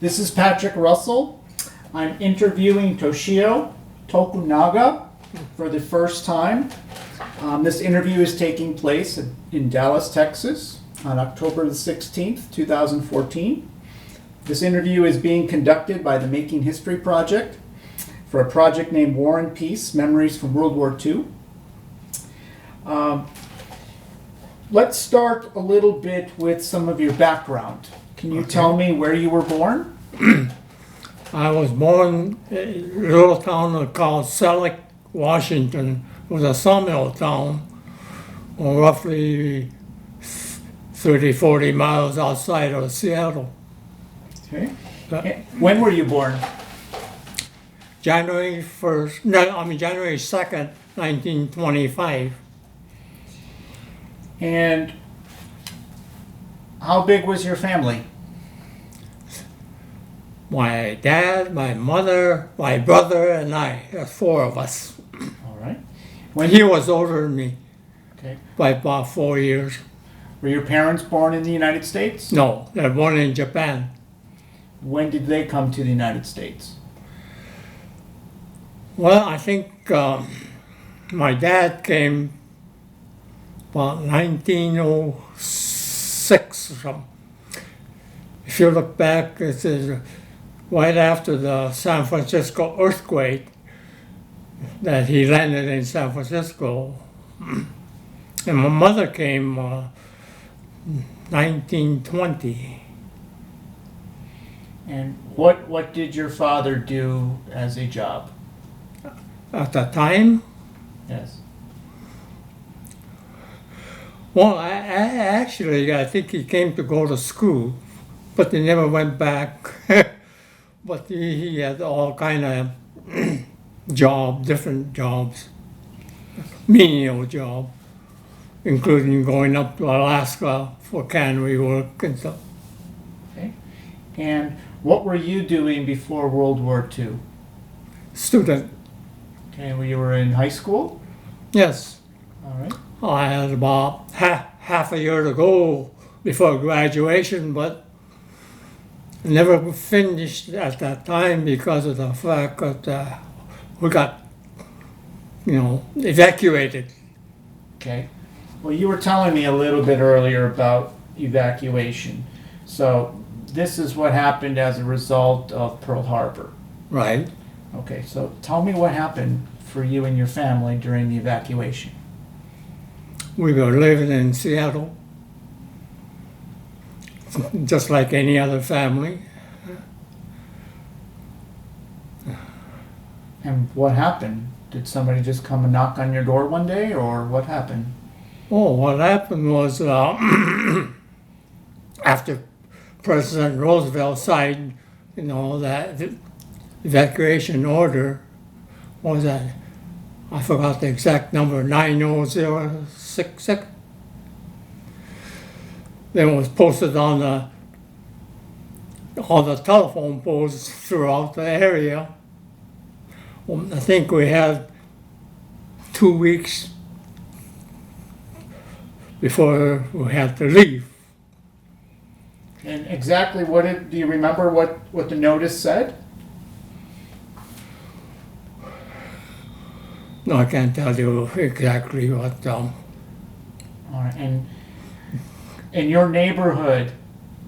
This is Patrick Russell. I'm interviewing Toshio Tokunaga for the first time. This interview is taking place in Dallas, Texas on October the 16th, 2014. This interview is being conducted by the Making History Project for a project named War and Peace, Memories from World War II. Let's start a little bit with some of your background. Can you tell me where you were born? I was born in a little town called Celilo, Washington. It was a sawmill town, roughly 30, 40 miles outside of Seattle. Okay. When were you born? January 2nd, 1925. And how big was your family? My dad, my mother, my brother, and I. There's four of us. All right. He was older than me Okay. by about 4 years. Were your parents born in the United States? No, they're born in Japan. When did they come to the United States? Well, I think my dad came about 1906 or something. If you look back, it says right after the San Francisco earthquake that he landed in San Francisco. And my mother came 1920. And what did your father do as a job? At the time, Yes. well, I think he came to go to school, but he never went back. But he had all kind of different jobs, menial job, including going up to Alaska for cannery work and stuff. Okay. And what were you doing before World War II? Student, Okay, well, you were in high school? yes. All right. I had about half a year to go before graduation, but never finished at that time because of the fact that we got, evacuated. Okay. Well, you were telling me a little bit earlier about evacuation. So this is what happened as a result of Pearl Harbor. Right. Okay, so tell me what happened for you and your family during the evacuation. We were living in Seattle, just like any other family. And what happened? Did somebody just come and knock on your door one day, or what happened? Oh, what happened was after President Roosevelt signed, that evacuation order, what was that? I forgot the exact number, 90066. Then it was posted on all the telephone poles throughout the area. Well, I think we had 2 weeks before we had to leave. And exactly do you remember what the notice said? No, I can't tell you exactly what. All right. And in your neighborhood,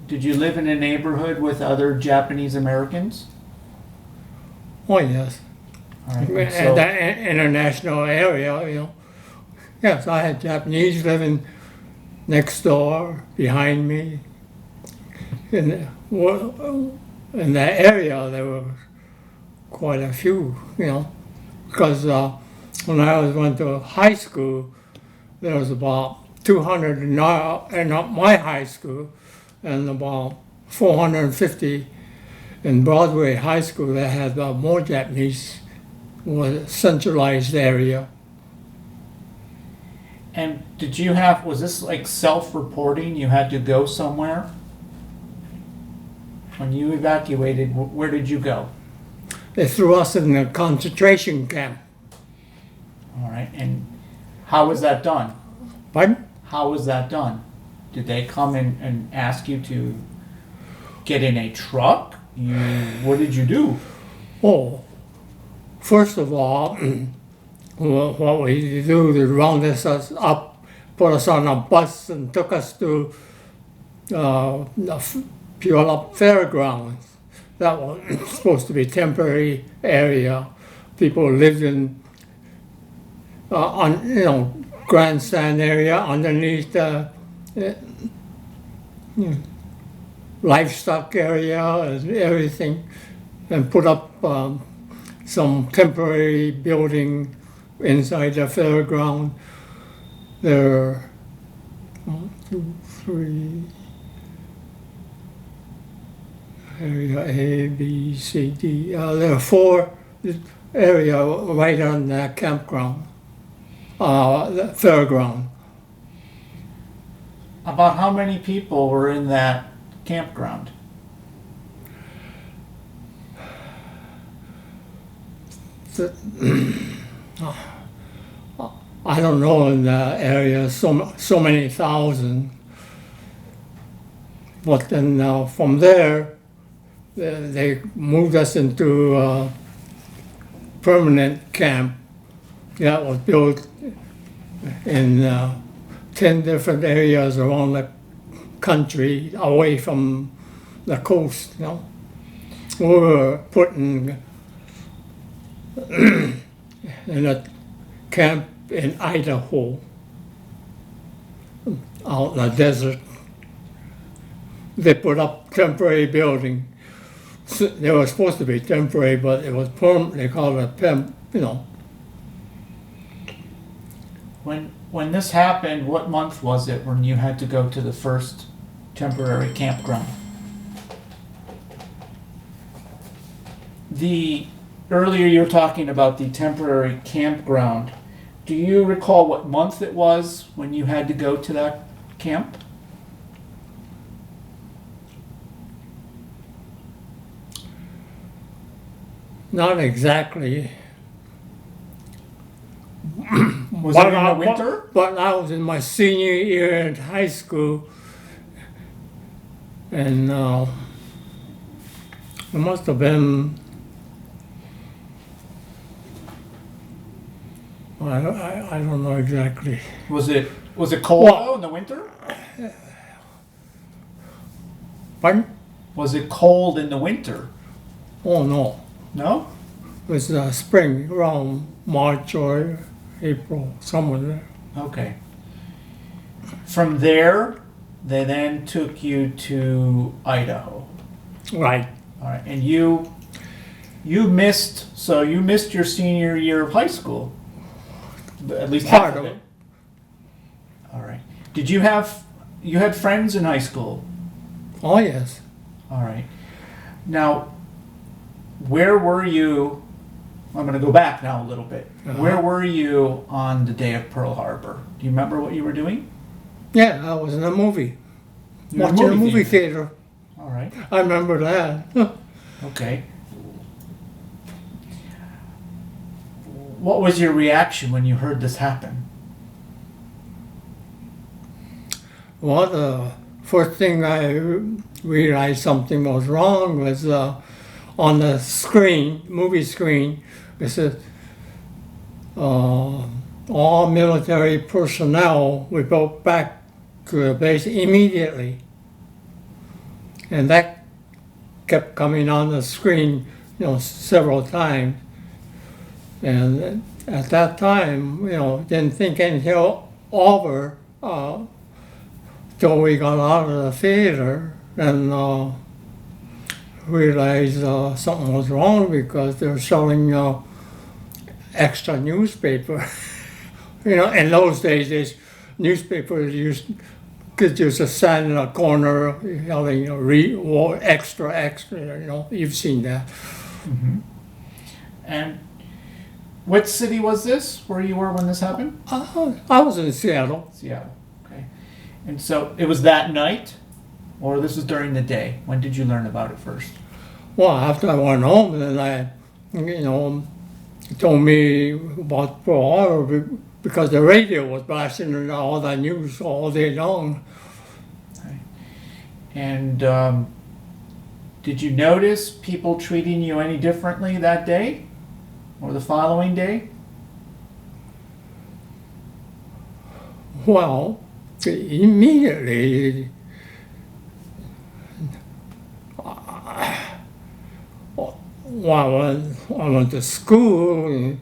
did you live in a neighborhood with other Japanese Americans? Oh, yes. All right. In So, that international area, Yes, I had Japanese living next door, behind me. In that area, there were quite a few, because when I went to high school, there was about 200 in my high school, and about 450 in Broadway High School that had more Japanese, was a centralized area. and was this like self-reporting? You had to go somewhere? When you evacuated, where did you go? They threw us in a concentration camp. All right. And how was that done? Pardon? How was that done? Did they come in and ask you to get in a truck? What did you do? Oh, first of all, what we do, they rounded us up, put us on a bus and took us to the Puyallup Fairgrounds. That was supposed to be temporary area. People lived in, grandstand area underneath the livestock area and everything, and put up some temporary building inside the fairground. There are 1, 2, 3, area A, B, C, D. There are 4 area right on the campground, the fairground. About how many people were in that campground? I don't know in the area, so many thousand. But then from there, they moved us into a permanent camp that was built in 10 different areas around the country, away from the coast. We were put in a camp in Idaho, out in the desert. They put up temporary building. So they were supposed to be temporary, but it was permanent. They called it When this happened, what month was it when you had to go to the first temporary campground? Earlier you were talking about the temporary campground. Do you recall what month it was when you had to go to that camp? Not exactly. Was it in the winter? But I was in my senior year in high school, and it must have been, I don't know exactly. Was it cold though in the winter? Pardon? Was it cold in the winter? Oh no, No? it was spring, around March or April, somewhere there. Okay. From there, they then took you to Idaho. Right. All right, and you missed your senior year of high school, at least half of it. All right. Did you had friends in high school? Oh yes. All right. Now, where were you? I'm going to go back now a little bit. Where were you on the day of Pearl Harbor? Do you remember what you were doing? Yeah, I was in a movie. You were in Watching a movie theater. All right. I remember that. Okay. What was your reaction when you heard this happen? Well, the first thing I realized something was wrong was on the screen, movie screen, it said, all military personnel report back to the base immediately. And that kept coming on the screen, several times. And at that time, didn't think anything over till we got out of the theater and realized something was wrong because they were selling extra newspaper. In those days, newspapers could just stand in a corner yelling, read war extra, you've seen that. Mm-hmm. And what city was this where you were when this happened? I was in Seattle. Seattle, okay. And so it was that night, or this was during the day? When did you learn about it first? Well, after I went home, then told me about Pearl Harbor because the radio was blasting all that news all day long. Okay. And Did you notice people treating you any differently that day or the following day? Well, immediately, well, I went to school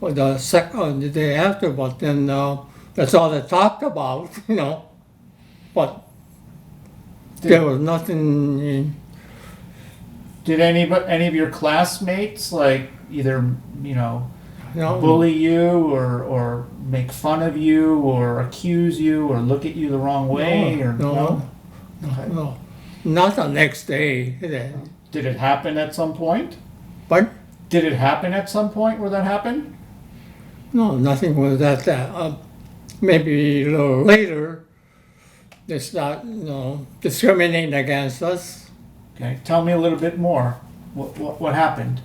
or the day after, but then that's all they talked about, But there was nothing. Did any of your classmates like either No, bully you or make fun of you or accuse you or look at you the wrong way or no, Okay. no, not the next day. Did it happen at some point? But Did it happen at some point where that happened? no, nothing was that. Maybe a little later, they start, discriminating against us. Okay, tell me a little bit more. What happened?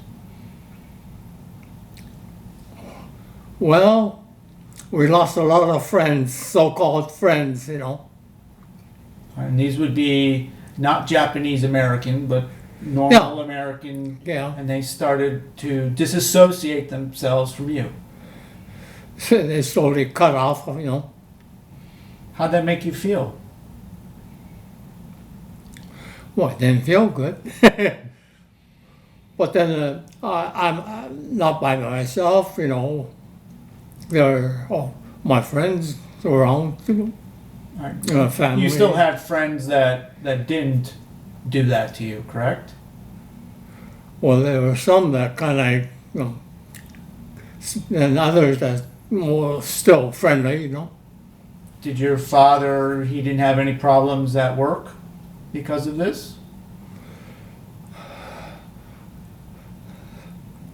Well, we lost a lot of friends, so-called friends, And these would be not Japanese-American, but normal American, Yeah. and they started to disassociate themselves from you. They slowly cut off, How'd that make you feel? Well, it didn't feel good. But then I'm not by myself, There are my friends around, All right. family. You still had friends that didn't do that to you, correct? Well, there were some that kind of, and others that were still friendly, Did your father, he didn't have any problems at work because of this?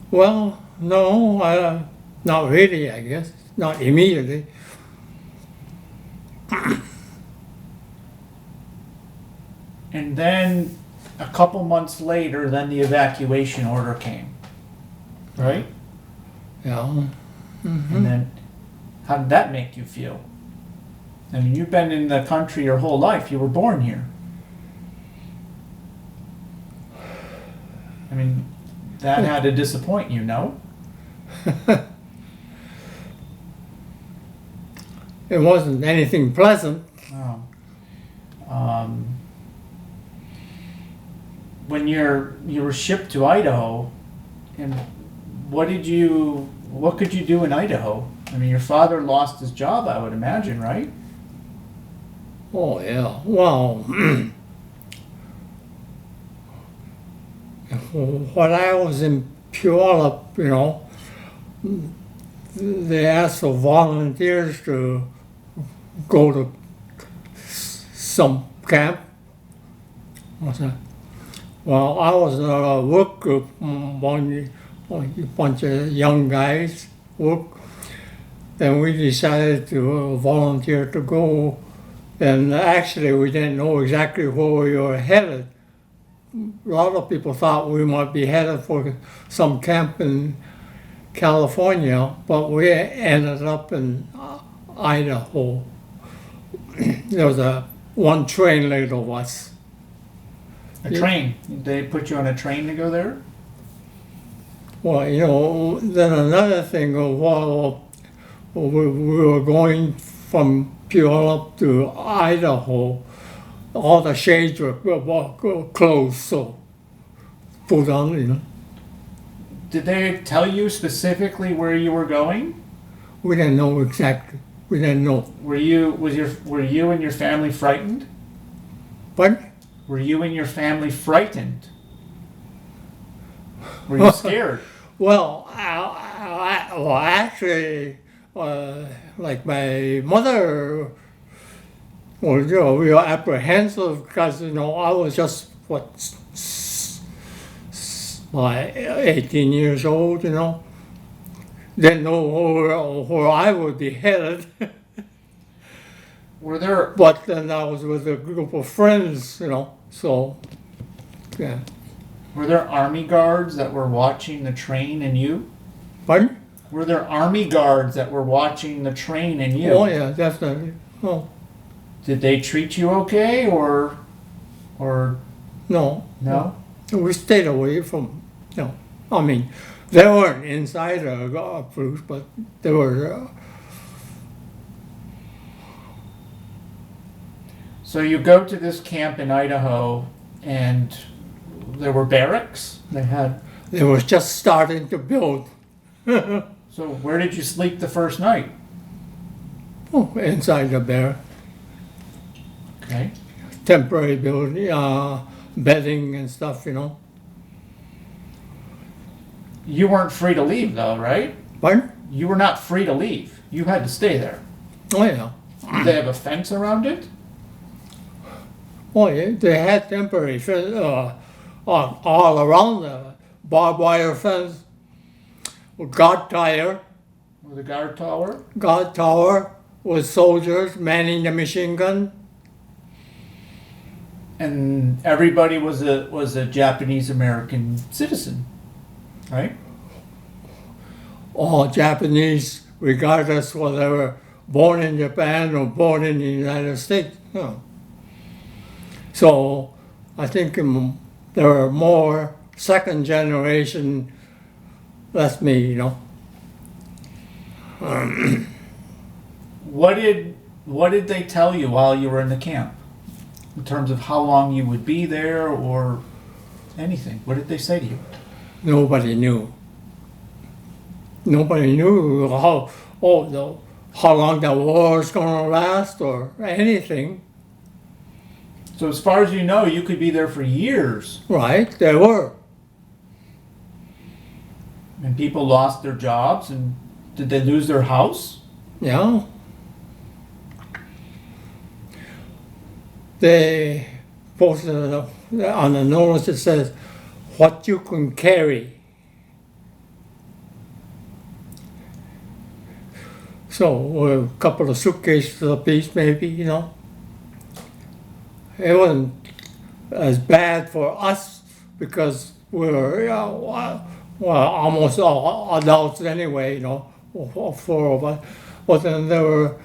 Well, no, not really, I guess. Not immediately. And then a couple months later, then the evacuation order came, right? Yeah. And then how did that make you feel? I mean, you've been in the country your whole life. You were born here. I mean, that had to disappoint you, no? It wasn't anything pleasant. Oh. When you were shipped to Idaho, and what could you do in Idaho? I mean, your father lost his job, I would imagine, right? Oh, yeah. Well, when I was in Puyallup, they asked for volunteers to go to some camp. What's that? Well, I was in a work group, a bunch of young guys work. Then we decided to volunteer to go. And actually, we didn't know exactly where we were headed. A lot of people thought we might be headed for some camp in California, but we ended up in Idaho. There was one train later of us. A train. They put you on a train to go there? Well, then another thing, while we were going from Puyallup to Idaho, all the shades were closed, so pulled on, Did they tell you specifically where you were going? We didn't know exactly. We didn't know. Were you and your family frightened? But Were you and your family frightened? Were you scared? well, actually, like my mother, we were apprehensive because I was just 18 years old, Didn't know where I would be headed. Were there But then I was with a group of friends, so, yeah. Were there army guards that were watching the train and you? Pardon? Were there army guards that were watching the train and you? Oh, yeah, definitely. Oh, Did they treat you okay or no. no? We stayed away from, I mean, they weren't inside the troops, but they were. So you go to this camp in Idaho, and there were barracks. They were just starting to build. So where did you sleep the first night? Oh, inside the barrack. Okay. Temporary building, bedding and stuff, You weren't free to leave, though, right? Pardon? You were not free to leave. You had to stay there. Oh, yeah. Did they have a fence around it? Oh, yeah. They had temporary fence all around the barbed wire fence, guard tower. With a guard tower? Guard tower with soldiers manning the machine gun. And everybody was a Japanese-American citizen, right? All Japanese, regardless whether they were born in Japan or born in the United States. So I think there were more second generation. That's me, What did they tell you while you were in the camp? In terms of how long you would be there or anything? What did they say to you? Nobody knew. Nobody knew how long the war was going to last or anything. So as far as you know, you could be there for years. Right, they were. And people lost their jobs, and did they lose their house? Yeah. They posted on the notice, it says, what you can carry. So a couple of suitcases apiece, maybe, It wasn't as bad for us because we were almost all adults anyway, four of us. But then there were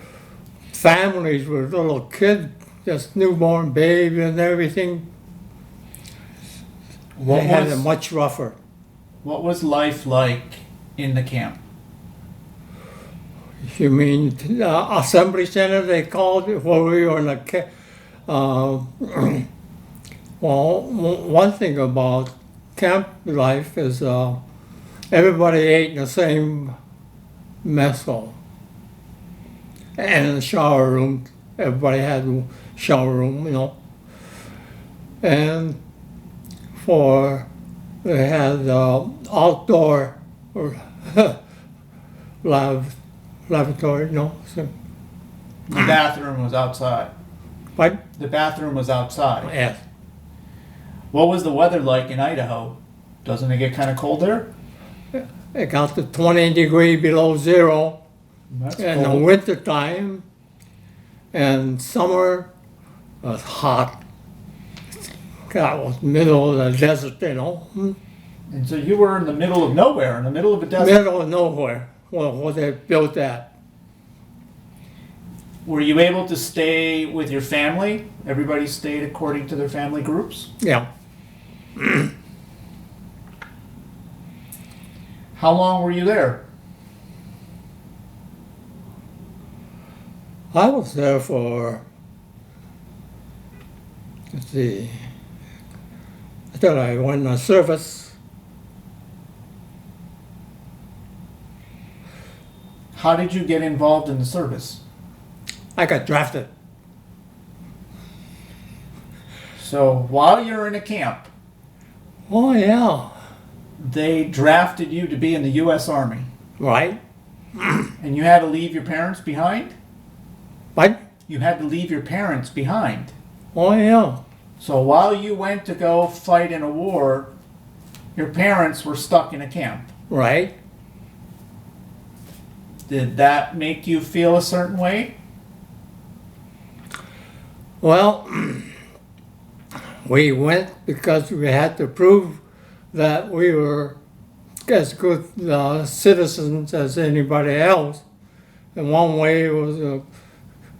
families with little kids, just newborn baby and everything. They had it much rougher. What was life like in the camp? You mean assembly center, they called it, where we were in the well, one thing about camp life is everybody ate in the same mess hall. And in the shower room, everybody had a shower room, And they had outdoor lavatory, So, The bathroom was outside. but The bathroom was outside. yes, What was the weather like in Idaho? Doesn't it get kind of cold there? it got to 20 degrees below zero That's in the cold. winter time, and summer was hot. God, it was middle of the desert, And so you were in the middle of nowhere, in the middle of a desert. middle of nowhere. Where they built that. Were you able to stay with your family? Everybody stayed according to their family groups? Yeah. How long were you there? I was there for, let's see, I thought I went on service. How did you get involved in the service? I got drafted. So while you're in a camp, Oh, yeah. they drafted you to be in the U.S. Army, Right? and you had to leave your parents behind? But, You had to leave your parents behind. oh, yeah. So while you went to go fight in a war, your parents were stuck in a camp. Right? Did that make you feel a certain way? Well, we went because we had to prove that we were as good citizens as anybody else. And one way was to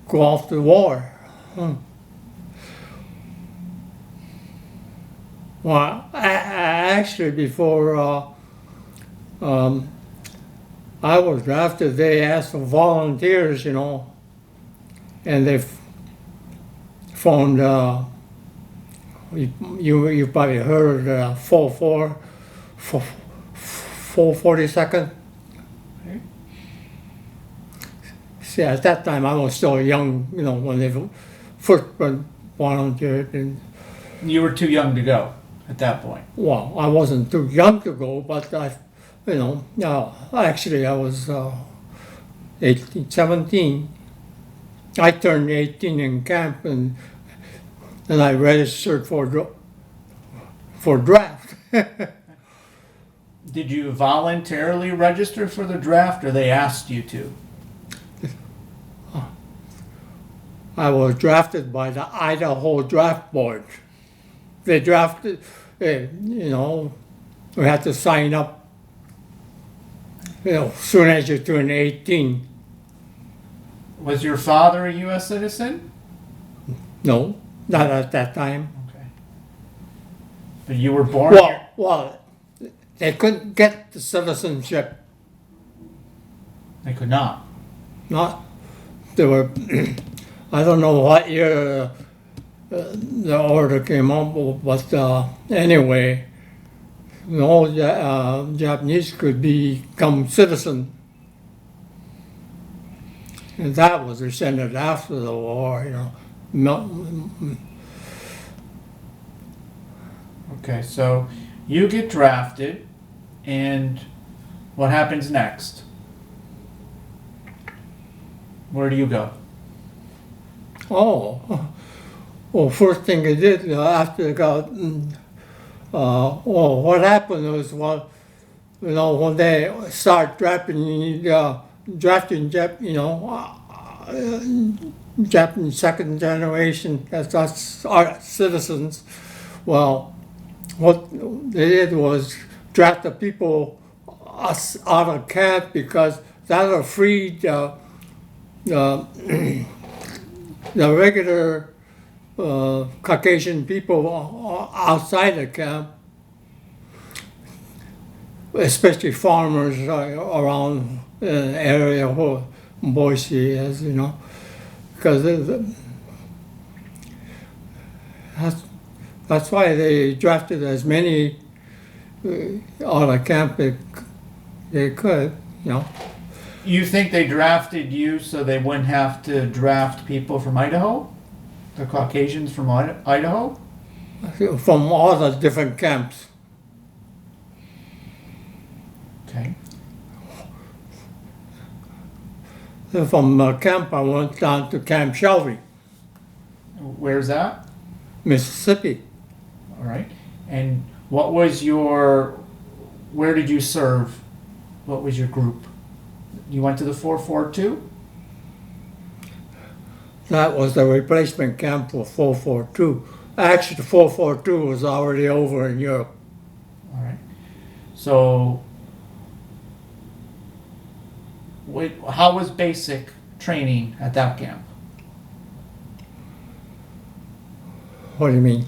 go off to war. Well, actually, before I was drafted, they asked for volunteers, and they formed. You probably heard of 442nd. Okay. See, at that time I was still young, when they first volunteered. And You were too young to go at that point. well, I wasn't too young to go, but actually I was 18, 17. I turned 18 in camp, and then I registered for draft. Did you voluntarily register for the draft, or they asked you to? I was drafted by the Idaho Draft Board. They drafted, we had to sign up, as soon as you turn 18. Was your father a U.S. citizen? No, not at that time. Okay. But you were born here? Well, they couldn't get the citizenship. They could not. Not, they were, I don't know what year the order came up, but anyway, all Japanese could become citizen. And that was rescinded after the war, Okay, so you get drafted, and what happens next? Where do you go? Oh, well, first thing I did after I got, what happened was, when they start drafting, Japanese second generation, that's our citizens. Well, what they did was draft the people us out of camp, because that freed the regular Caucasian people outside the camp, especially farmers around the area where Boise is, because that's why they drafted as many out of camp they could, You think they drafted you so they wouldn't have to draft people from Idaho? The Caucasians from Idaho? from all the different camps. Okay. From camp, I went down to Camp Shelby, Where's that? Mississippi. All right. And what was where did you serve? What was your group? You went to the 442? That was the replacement camp for 442. Actually, the 442 was already over in Europe. All right. So, how was basic training at that camp? What do you mean?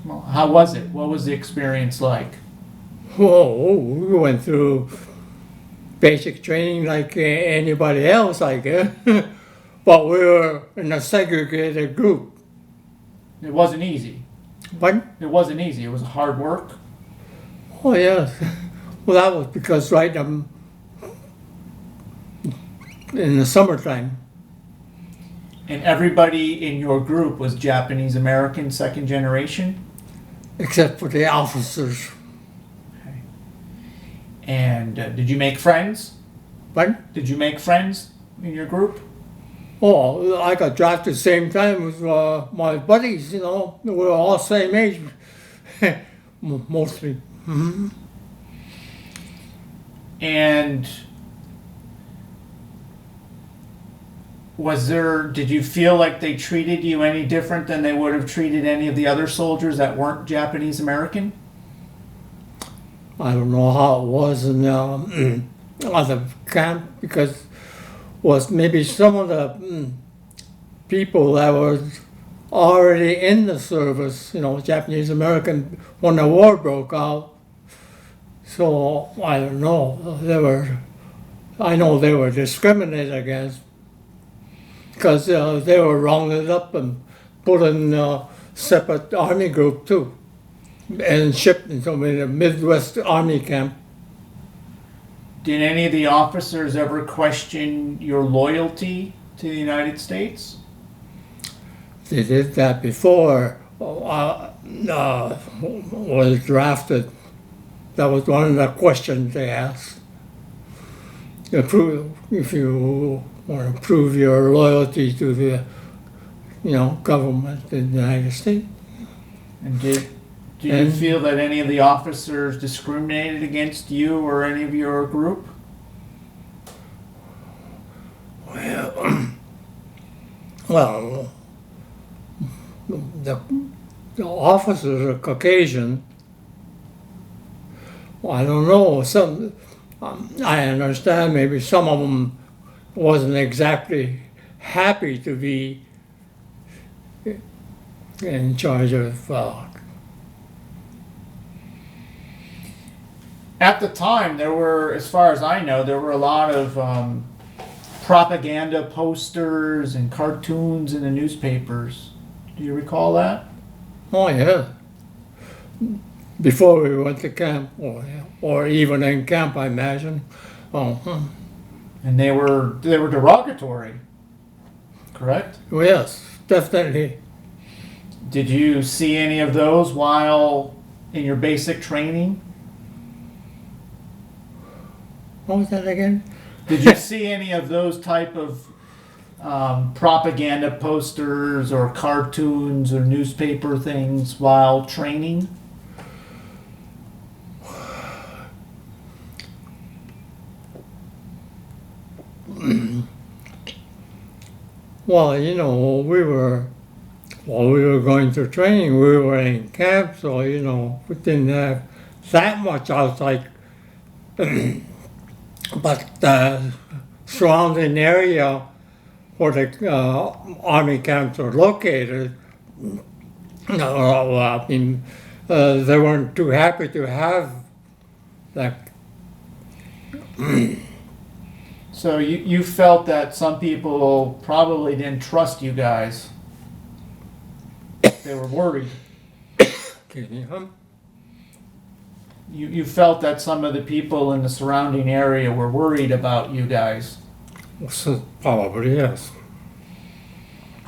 Well, how was it? What was the experience like? Whoa, we went through basic training like anybody else, I guess. But we were in a segregated group. It wasn't easy. But, It wasn't easy. It was hard work. oh yes. Well, that was because in the summertime. And everybody in your group was Japanese-American second generation? Except for the officers. Okay. And did you make friends? But, Did you make friends in your group? oh, I got drafted the same time as my buddies, we were all same age, mostly. And did you feel like they treated you any different than they would have treated any of the other soldiers that weren't Japanese American? I don't know how it was in other camp, because was maybe some of the people that was already in the service, Japanese-American, when the war broke out. So, I don't know, I know they were discriminated against because they were rounded up and put in a separate army group too, and shipped into the Midwest Army camp. Did any of the officers ever question your loyalty to the United States? They did that before was drafted. That was one of the questions they asked. If you want to prove your loyalty to the, government in the United States. And do you feel that any of the officers discriminated against you or any of your group? Well, the officers are Caucasian. Well, I don't know. I understand maybe some of them wasn't exactly happy to be in charge of. At the time, there were, as far as I know, there were a lot of propaganda posters and cartoons in the newspapers. Do you recall that? Oh yeah. Before we went to camp, or even in camp, I imagine. And they were derogatory, correct? Yes, definitely. Did you see any of those while in your basic training? What was that again? Did you see any of those type of propaganda posters or cartoons or newspaper things while training? Well, while we were going through training, we were in camp, so, we didn't have that much outside. But the surrounding area where the army camps are located, they weren't too happy to have that. So you felt that some people probably didn't trust you guys. They were worried. Excuse me, huh? You felt that some of the people in the surrounding area were worried about you guys. So, probably, yes.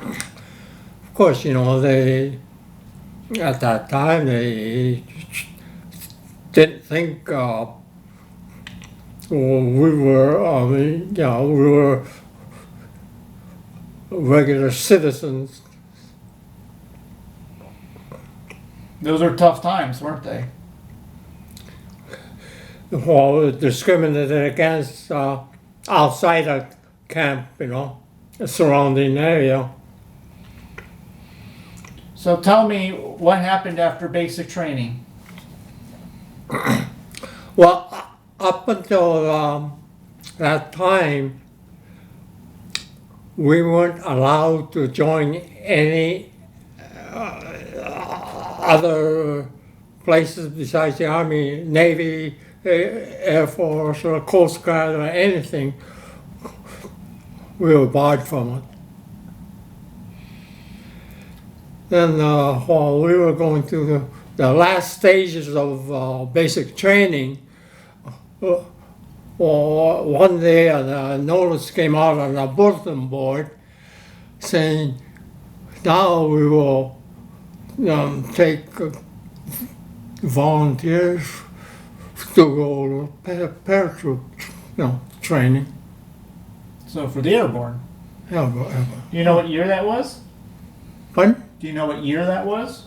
Of course, they, at that time, they didn't think we were regular citizens. Those are tough times, weren't they? Well, discriminated against outside of camp, the surrounding area. So tell me what happened after basic training. Well, up until that time, we weren't allowed to join any other places besides the Army, Navy, Air Force, or Coast Guard, or anything. We were barred from it. Then while we were going through the last stages of basic training, one day a notice came out on a bulletin board saying, now we will take volunteers to go to paratroop training. So for the airborne. Yeah, Do you know what year that was? pardon? Do you know what year that was?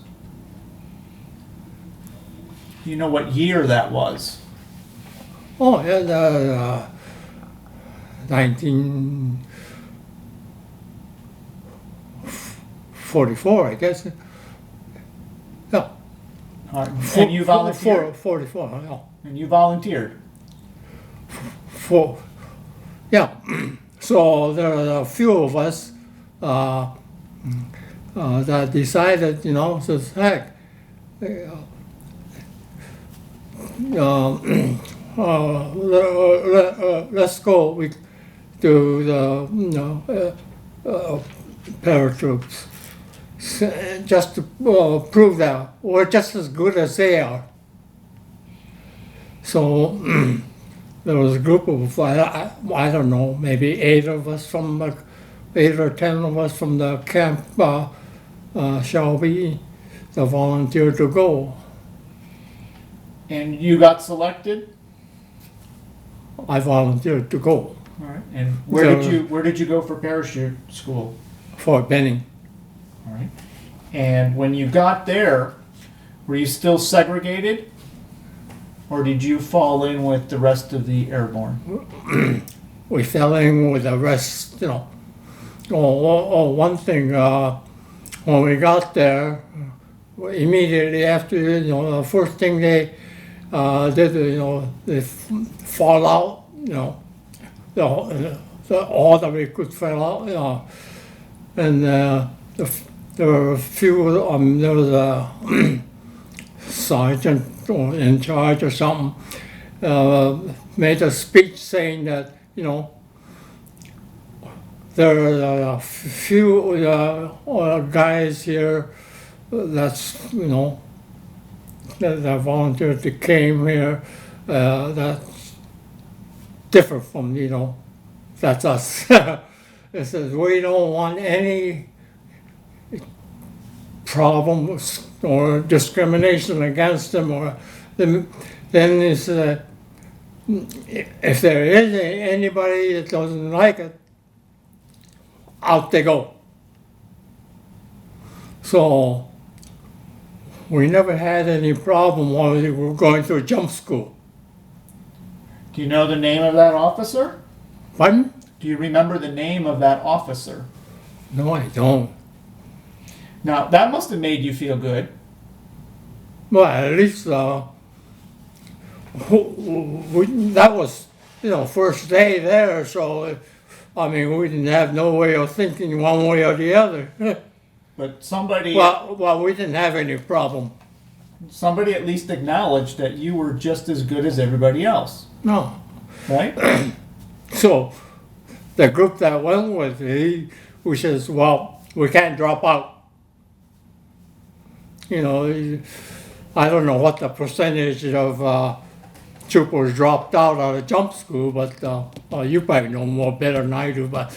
Do you know what year that was? Oh, yeah, 1944, I guess. Yeah. All right. And you volunteered? 44, yeah. And you volunteered? Yeah. So there are a few of us that decided, says, heck, let's go to the paratroops, just to prove that we're just as good as they are. So there was a group of, I don't know, maybe 8 or 10 of us from the camp, Shelby, that volunteered to go. And you got selected? I volunteered to go. All right. And where did you go for parachute school? Fort Benning. All right. And when you got there, were you still segregated? Or did you fall in with the rest of the airborne? We fell in with the rest, one thing, when we got there, immediately after, the first thing they did, they fall out, all the recruits fell out, and there were a few, there was a sergeant in charge or something, made a speech saying that, there are a few guys here that's, that volunteers that came here, that's different from, that's us. It says, we don't want any problems or discrimination against them, or then it's, if there is anybody that doesn't like it, out they go. So we never had any problem while we were going through jump school. Do you know the name of that officer? Pardon? Do you remember the name of that officer? No, I don't. Now, that must have made you feel good. Well, at least that was, first day there, so, we didn't have no way of thinking one way or the other. But somebody we didn't have any problem. Somebody at least acknowledged that you were just as good as everybody else. No. Right? So the group that went with me, who says, well, we can't drop out. I don't know what the percentage of troopers dropped out of jump school, but you probably know more better than I do. But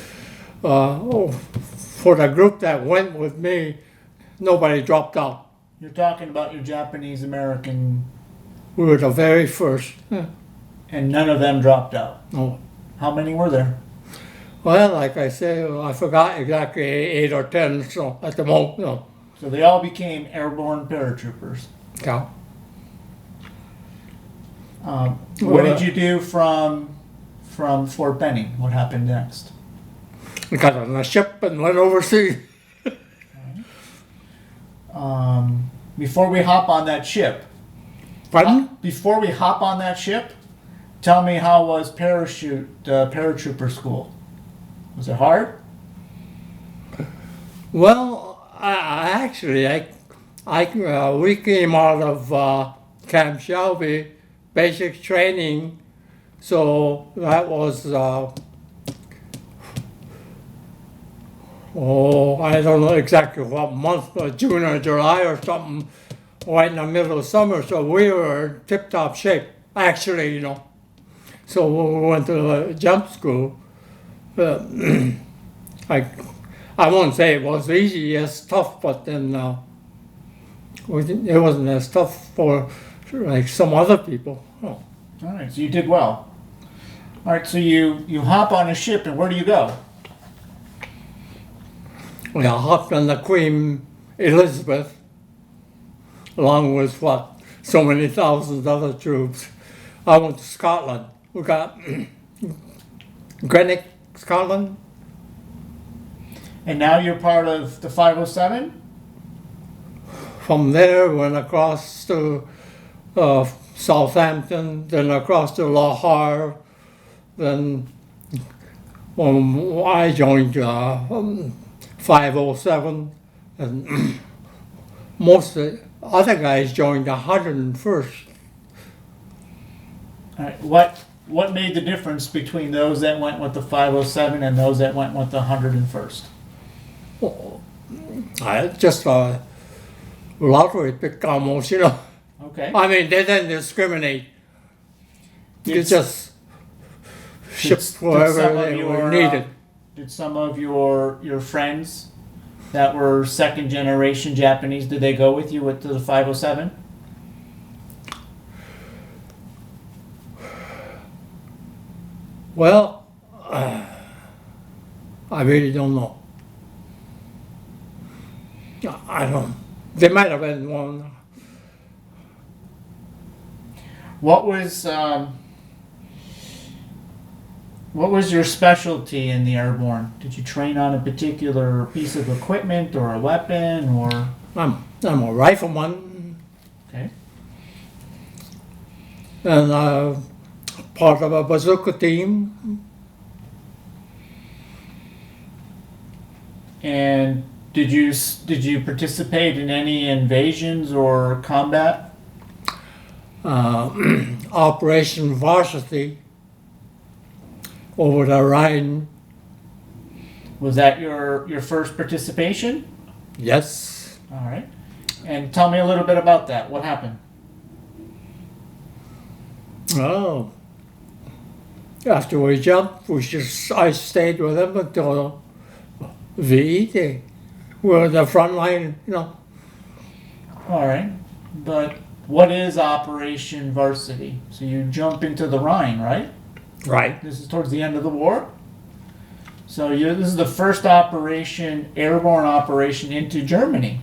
for the group that went with me, nobody dropped out. You're talking about your Japanese-American... We were the very first. And none of them dropped out? No. How many were there? Well, like I say, I forgot exactly 8 or 10, so at the moment, So they all became airborne paratroopers. Yeah. What did you do from Fort Benning? What happened next? We got on a ship and went overseas. Before we hop on that ship. Pardon? Before we hop on that ship, tell me, how was paratrooper school? Was it hard? Well, we came out of Camp Shelby, basic training, so that was, I don't know exactly what month, but June or July or something, right in the middle of summer, so we were in tip-top shape, actually, So when we went to jump school, I won't say it was easy, it's tough, but then it wasn't as tough for like some other people. All right, so you did well. All right, so you hop on a ship, and where do you go? We hopped on the Queen Elizabeth, along with so many thousands of other troops. I went to Scotland. We got Greenock, Scotland. And now you're part of the 507? From there, went across to Southampton, then across to Lahore, then I joined 507, And most of the other guys joined the 101st. All right. What made the difference between those that went with the 507 and those that went with the 101st? I just lottery pick almost, you know. Okay. I mean, they didn't discriminate. They just shipped wherever they were needed. Did some of your friends that were second generation Japanese, did they go with you with the 507? Well, I really don't know. I don't. They might have been one. What was your specialty in the airborne? Did you train on a particular piece of equipment or a weapon or? I'm a rifleman, Okay. and part of a bazooka team. And did you participate in any invasions or combat? Operation Varsity over the Rhine. Was that your first participation? Yes. All right. And tell me a little bit about that. What happened? Oh. After we jumped, I stayed with them until VE Day. We're the front line, you know. All right. But what is Operation Varsity? So you jump into the Rhine, right? Right. This is towards the end of the war. So this is the first operation, airborne operation into Germany,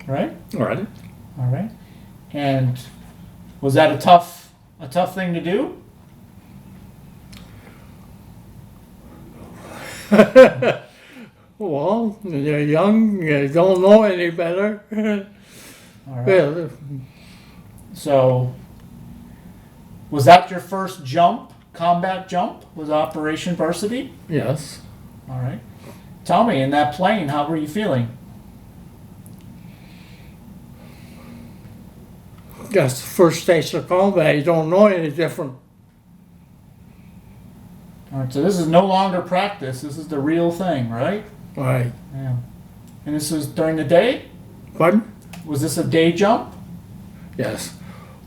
right? Right. All right. And was that a tough thing to do? Well, you're young, you don't know any better. All right. Well, So was that your first jump, combat jump? Was Operation Varsity? yes. All right. Tell me, in that plane, how were you feeling? That's the first stage of combat. You don't know any different. All right. So this is no longer practice. This is the real thing, right? Right. Yeah. And this was during the day? Pardon? Was this a day jump? Yes.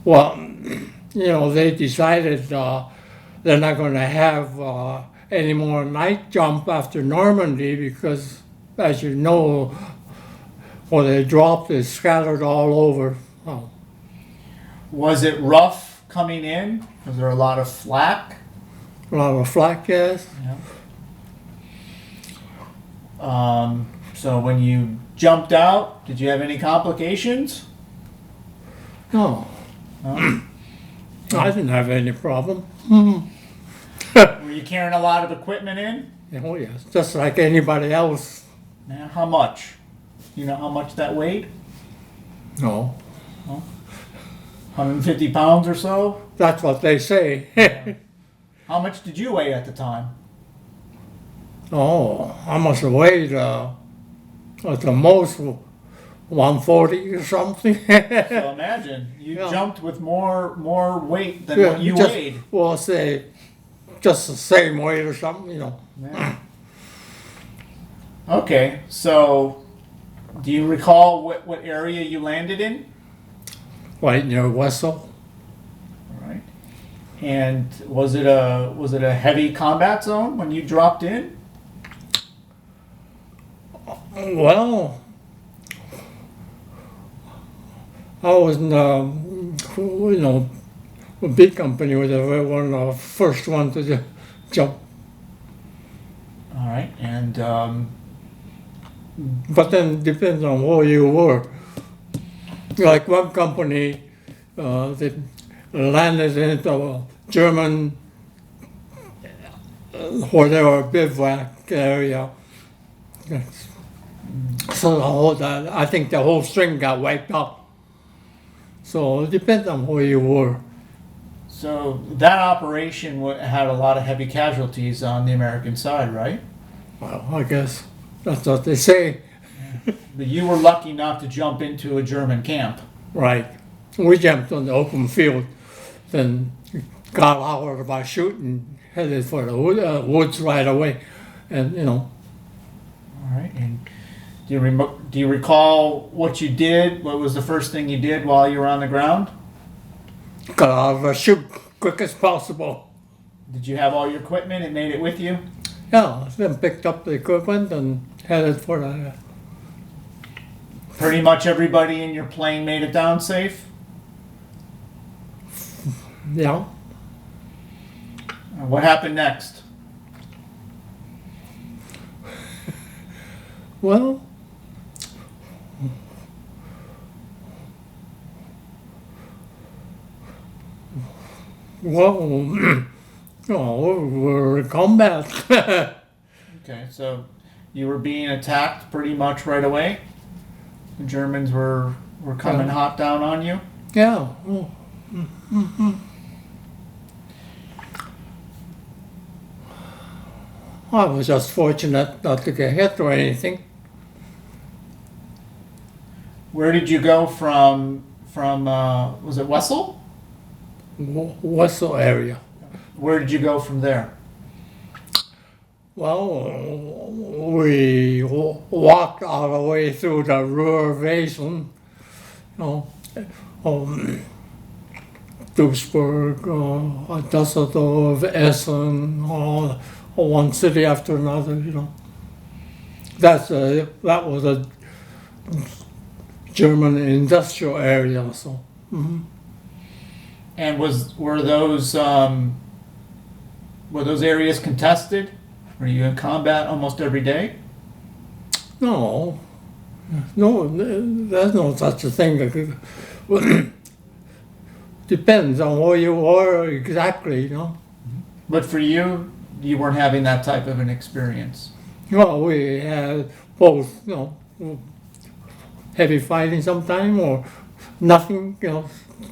Well, you know, they decided they're not going to have any more night jump after Normandy because, as you know, when they dropped, it scattered all over. Oh, Was it rough coming in? Was there a lot of flak? a lot of flak gas. So when you jumped out, did you have any complications? No, No? I didn't have any problem. Were you carrying a lot of equipment in? Oh, yes, just like anybody else. Yeah, how much? You know how much that weighed? No, 150 pounds or so? that's what they say. How much did you weigh at the time? Oh, I must have weighed at the most 140 or something. So imagine, you Yeah. jumped with more weight than Yeah, what you just- weighed. Well, say just the same weight or something, you know. Yeah. Okay, so do you recall what area you landed in? Right near Wessel. All right. And was it a heavy combat zone when you dropped in? Well, I was in you know, a big company with one of the first one to jump. All right, and But then depends on where you were. Like one company, they landed into a German, where they were bivouac area. That's- So I think the whole string got wiped out. So it depends on where you were. so that operation had a lot of heavy casualties on the American side, right? Well, I guess that's what they say. But you were lucky not to jump into a German camp. Right. We jumped on the open field, then got out of our chute and headed for the woods right away. And, you know, All right. And do you recall what you did? What was the first thing you did while you were on the ground? got out of our chute quick as possible. Did you have all your equipment and made it with you? Yeah, then picked up the equipment and headed for the, Pretty much everybody in your plane made it down safe? yeah. What happened next? Well, oh, we're in combat. Okay, so you were being attacked pretty much right away? The Germans were coming Yeah. hot down on you? Yeah. Oh. I was just fortunate not to get hit or anything. Where did you go from was it Wessel? Wessel area. Where did you go from there? Well, we walked all the way through the Ruhr Basin, you know, Duisburg, Düsseldorf, Essen, one city after another, you know. That was a German industrial area, so. Mhm. And were those areas contested? Were you in combat almost every day? No, there's no such a thing. Depends on where you are exactly, you know. But for you, you weren't having that type of an experience. Well, we had both, you know, heavy fighting sometime or nothing, you know,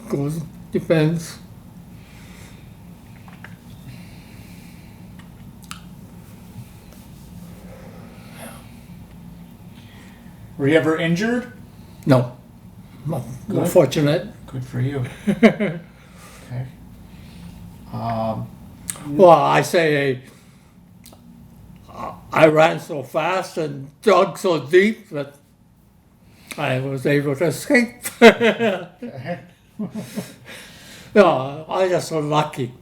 goes, depends. Were you ever injured? No, not Good. fortunate. Good for you. Okay. Well, I say I ran so fast and dug so deep that I was able to escape. Okay. Yeah, I just was lucky.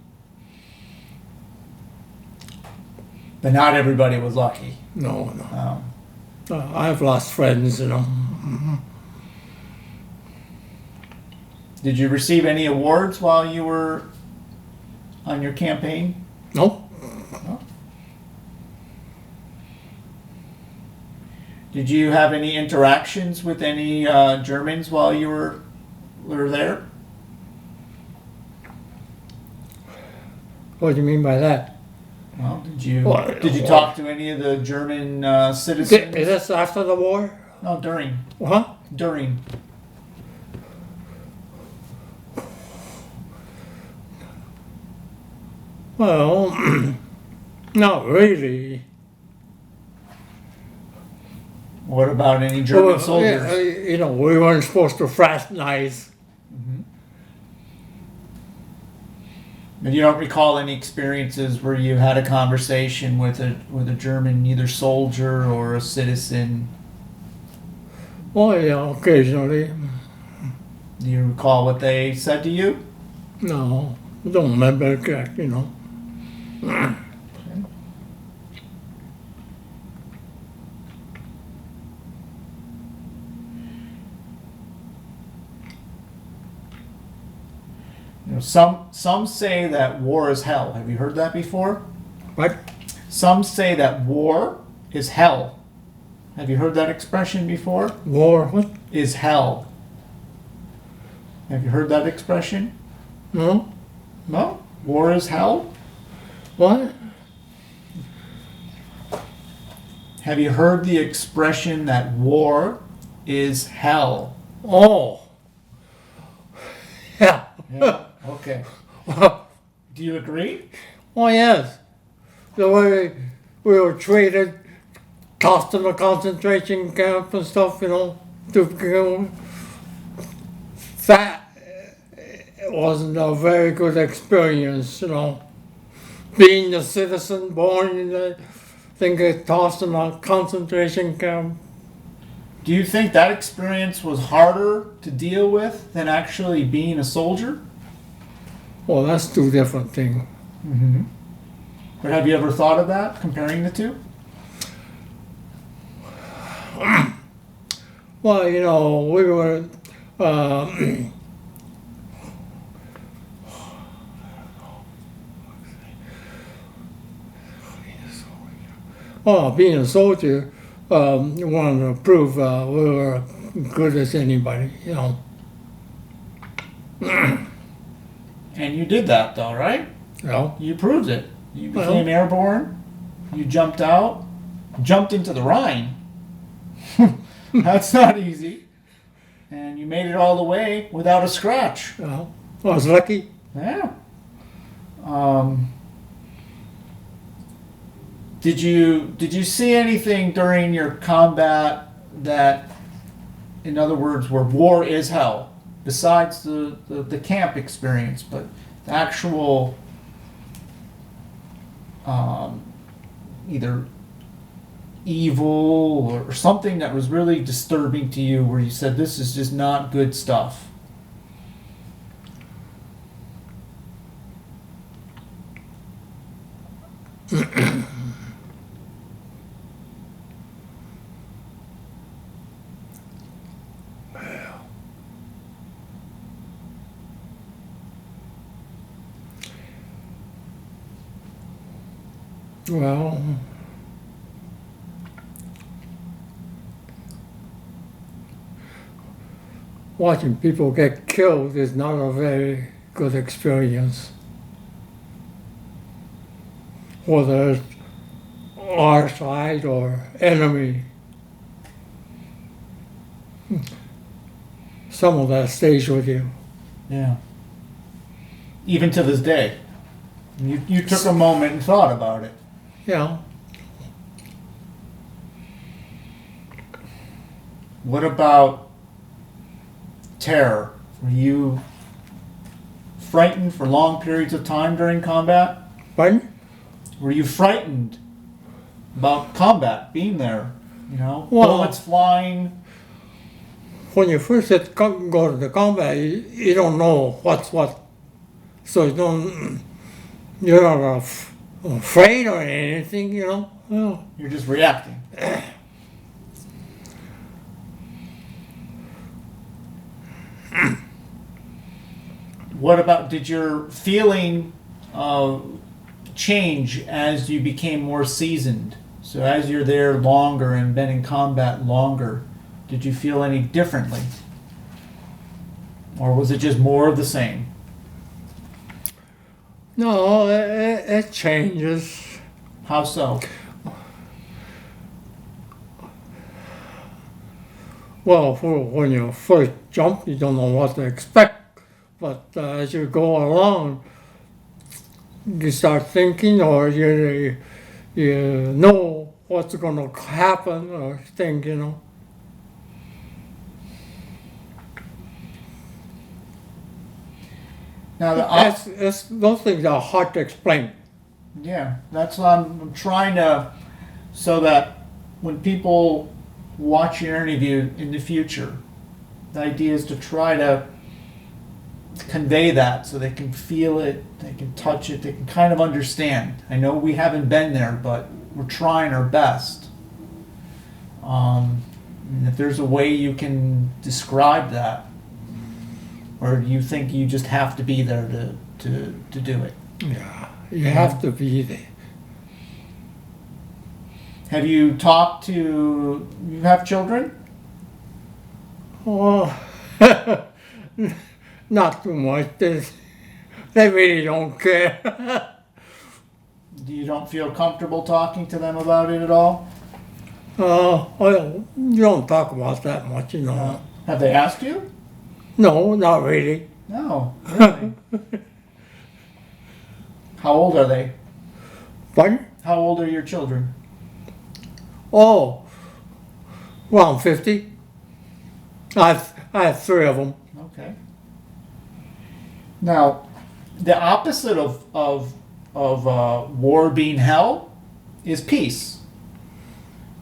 But not everybody was lucky. No. I've lost friends, you know. Did you receive any awards while you were on your campaign? No. No. Did you have any interactions with any Germans while you were there? What do you mean by that? Well, did you What? talk to any of the German Is citizens? this after the war? No, during. Huh? During. Well, not really. What about any German Well, soldiers? yeah, you know, we weren't supposed to fraternize. But you don't recall any experiences where you had a conversation with a German, either soldier or a citizen? Oh, yeah, occasionally. Do you recall what they said to you? No, I don't remember exactly, you know. You know, some say that war is hell. Have you heard that before? What? Some say that war is hell. Have you heard that expression before? War, what? Is hell. Have you heard that expression? No? No? War is hell? What? Have you heard the expression that war is hell? Oh. Yeah. Yeah. Okay. Do you agree? Oh, yes. The way we were treated tossed in the concentration camp and stuff, you know, to go. That wasn't a very good experience, you know. Being a citizen born in the thing, get tossed in a concentration camp. Do you think that experience was harder to deal with than actually being a soldier? Well, that's two different things. But have you ever thought of that, comparing the two? Well, you know, we were. Well, being a soldier, you wanted to prove we were good as anybody, you know. And you did that, though, right? You know? You proved it. You became airborne. You jumped out. Jumped into the Rhine. That's not easy. And you made it all the way without a scratch. You know? I was lucky. Yeah. Did you see anything during your combat that, in other words, where war is hell, besides the camp experience, but the actual either evil or something that was really disturbing to you, where you said, this is just not good stuff? Well, watching people get killed is not a very good experience. Whether it's our side or enemy. Some of that stays with you. Yeah. Even to this day. You took a moment and thought about it. Yeah. What about terror? Were you frightened for long periods of time during combat? Pardon? Were you frightened about combat, being there? You know, Well- bullets flying. When you first go to the combat, you don't know what's what. So you're not afraid or anything, you know. Well, You're just reacting. What about, did your feeling change as you became more seasoned? So as you're there longer and been in combat longer, did you feel any differently? Or was it just more of the same? no, it changes. How so? Well, when you first jump, you don't know what to expect. But as you go along, you start thinking, or you know what's going to happen, or think, you know. Now, the Those things are hard to explain. yeah, that's what I'm trying to, so that when people watch your interview in the future, the idea is to try to convey that so they can feel it, they can touch it, they can kind of understand. I know we haven't been there, but we're trying our best. And if there's a way you can describe that, or do you think you just have to be there to do it? Yeah, you have to be there. Have you talked to, you have children? Oh, not too much. They really don't care. You don't feel comfortable talking to them about it at all? Well, you don't talk about that much, you know. Have they asked you? No, not really. No, really. How old are they? Pardon? How old are your children? Oh, around 50. I had 3 of them. Okay. Now, the opposite of war being hell is peace.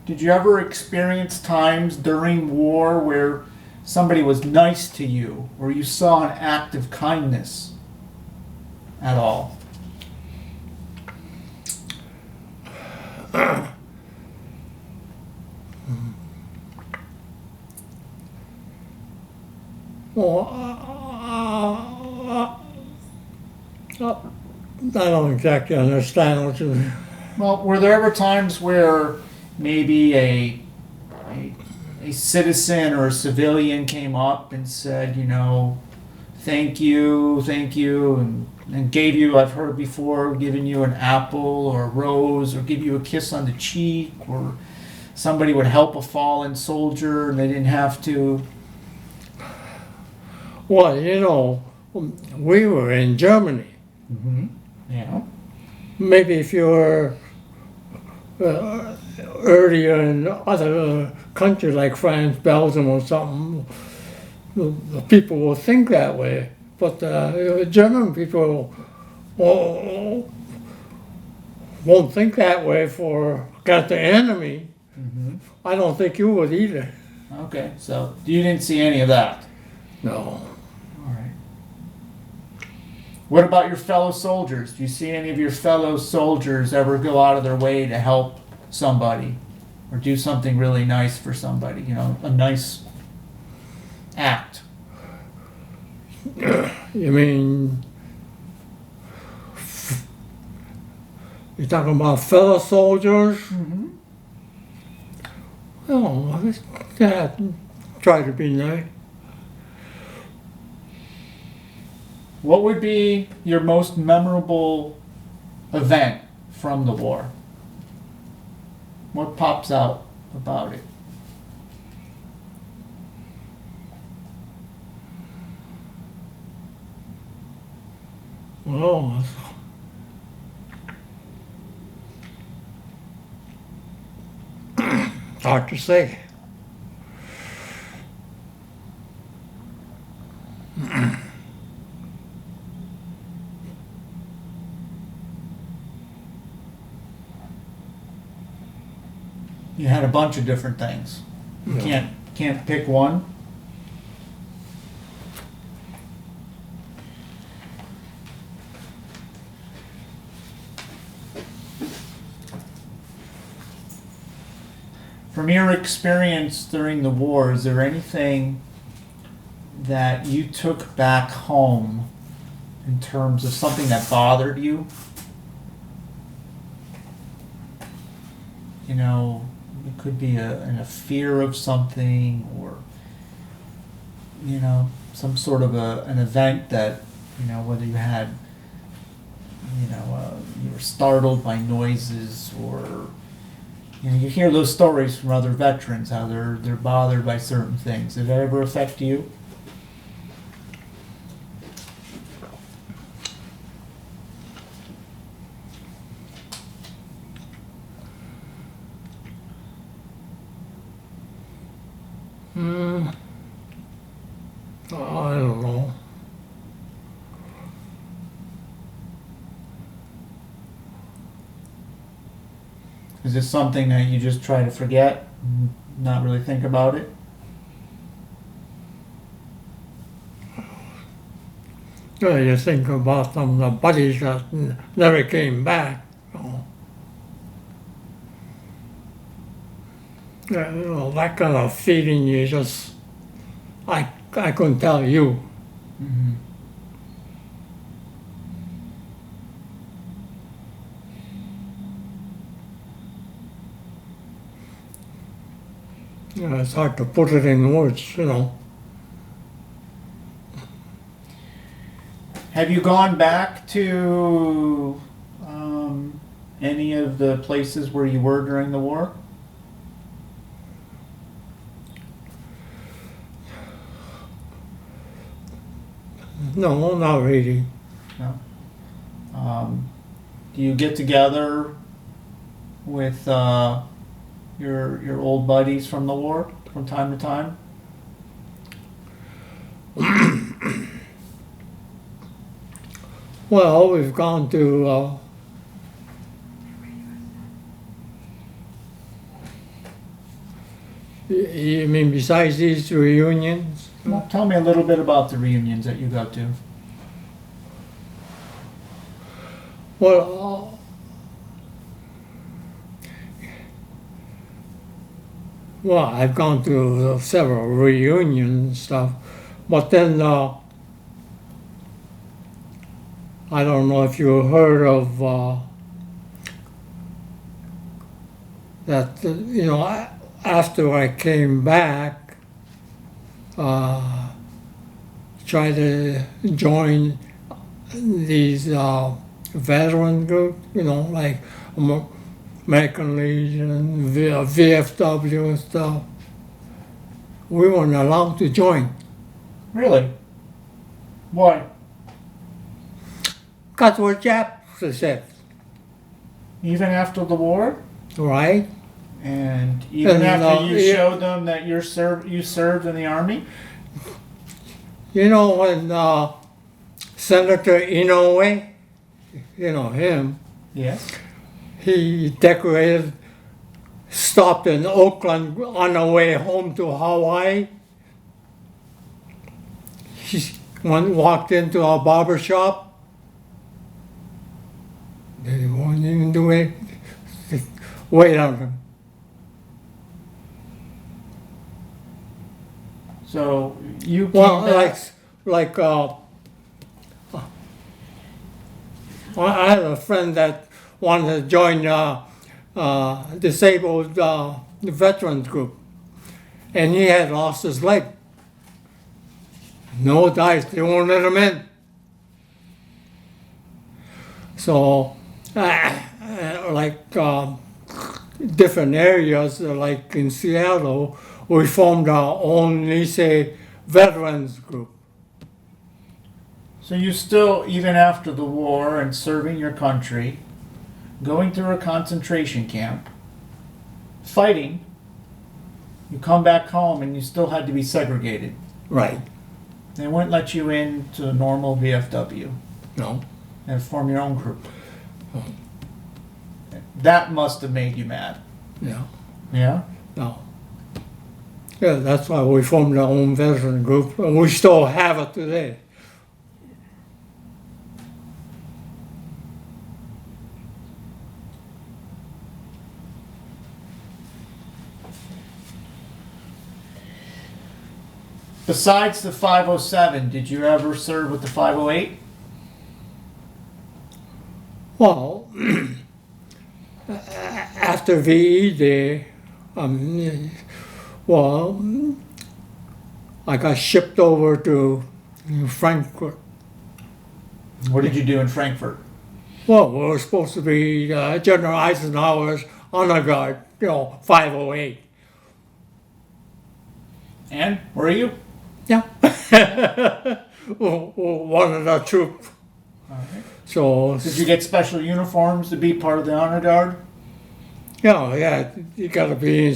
Did you ever experience times during war where somebody was nice to you, or you saw an act of kindness at all? Well, I don't exactly understand what you. Well, were there ever times where maybe a citizen or a civilian came up and said, you know, thank you, and gave you, I've heard before, giving you an apple or a rose or give you a kiss on the cheek, or somebody would help a fallen soldier and they didn't have to? Well, you know, we were in Germany. Mm-hmm. Yeah. Maybe if you were earlier in other countries like France, Belgium, or something, the people will think that way. But German people won't think that way for against the enemy. Mm-hmm. I don't think you would either. Okay, so you didn't see any of that? No. All right. What about your fellow soldiers? Do you see any of your fellow soldiers ever go out of their way to help somebody or do something really nice for somebody? You know, a nice act. You mean you're talking about fellow soldiers? Mm-hmm. Oh, yeah, try to be nice. What would be your most memorable event from the war? What pops out about it? Oh, it's hard to say. You had a bunch of different things. You Yeah. can't pick one. From your experience during the war, is there anything that you took back home in terms of something that bothered you? You know, it could be a fear of something, or, you know, some sort of an event that, you know, whether you had, you know, you were startled by noises, or, you know, you hear those stories from other veterans, how they're bothered by certain things. Did that ever affect you? I don't know. Is this something that you just try to forget, not really think about it? You think about some of the buddies that never came back. Yeah, you know, that kind of feeling you just, I couldn't tell you. Mm-hmm. You know, it's hard to put it in words, you know. Have you gone back to any of the places where you were during the war? No, not really. No. Do you get together with your old buddies from the war from time to time? Well, we've gone to you mean besides these reunions? Well, tell me a little bit about the reunions that you go to. Well, I've gone to several reunions and stuff, but then I don't know if you heard of that. After I came back, tried to join these veteran groups, like American Legion, VFW and stuff. We weren't allowed to join. Really? Why? Because we're Japs, Even after the war? right? And even And, after you yeah. showed them that you served in the army? When Senator Inoue, him, Yes. he decorated, stopped in Oakland on the way home to Hawaii. He walked into a barber shop. They won't even do it. Wait on him. So you came Well, back. I had a friend that wanted to join disabled veterans group, and he had lost his leg. No dice, they won't let him in. So, different areas, like in Seattle, we formed our own Nisei veterans group. So you still, even after the war and serving your country, going through a concentration camp, fighting, you come back home and you still had to be segregated. Right. They wouldn't let you into a normal VFW No. and form your own group. That must have made you mad. Yeah. Yeah? No. Yeah, that's why we formed our own veteran group, and we still have it today. Besides the 507, did you ever serve with the 508? Well, after VE Day, I got shipped over to Frankfurt. What did you do in Frankfurt? Well, we were supposed to be General Eisenhower's honor guard, 508. And were you? Yeah. One of the troop. All right. So, Did you get special uniforms to be part of the honor guard? yeah, you gotta be,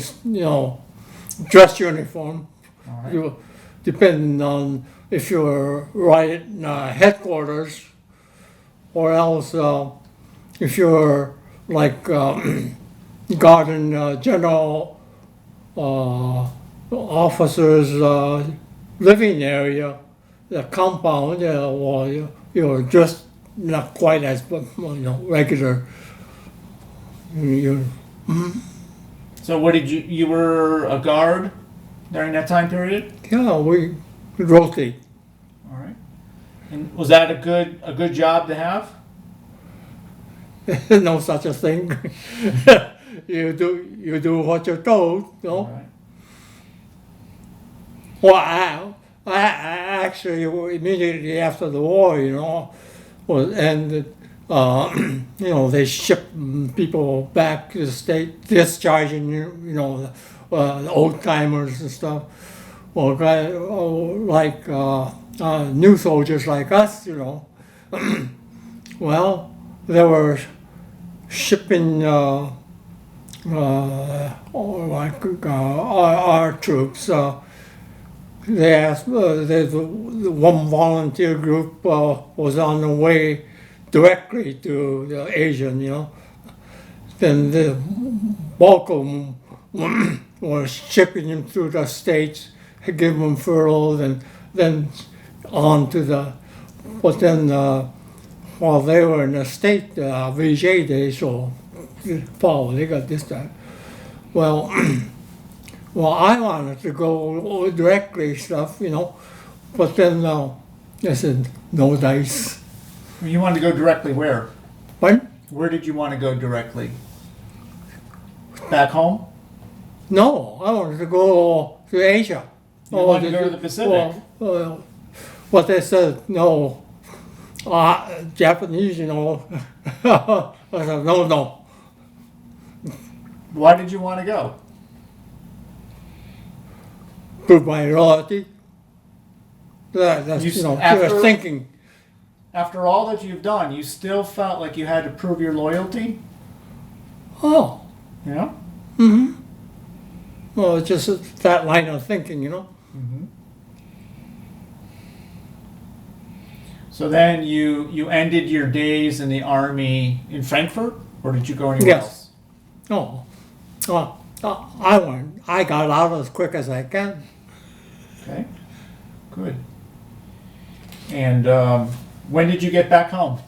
dress uniform. All right. You, depending on if you're right at headquarters, or else if you're like guarding general officers' living area, the compound, you're just not quite as regular. So what did you were a guard during that time period? Yeah, we rotate. All right. And was that a good job to have? No such a thing. You do what you're told. All right. Well, I actually immediately after the war, was ended. They shipped people back to the state, discharging the old timers and stuff. Well, new soldiers like us, well, they were shipping or like our troops. They asked, the one volunteer group was on the way directly to the Asian, Then the bulk of them was shipping them through the states, give them furloughs, and then on to the. But then while they were in the state, VJ days, so fall, they got this time. Well, well, I wanted to go directly stuff, but then I said no dice. You wanted to go directly where? What? Where did you want to go directly? Back home? No, I wanted to go to Asia. You wanted to go to the Pacific? But they said no. Japanese, I said no. Why did you want to go? Prove my loyalty. That's pure thinking. After all that you've done, you still felt like you had to prove your loyalty? Oh. Yeah? Mm-hmm. Well, it's just that line of thinking, Mm-hmm. So then you ended your days in the Army in Frankfurt, or did you go anywhere else? No. I went. I got out as quick as I can. Okay, good. And when did you get back home?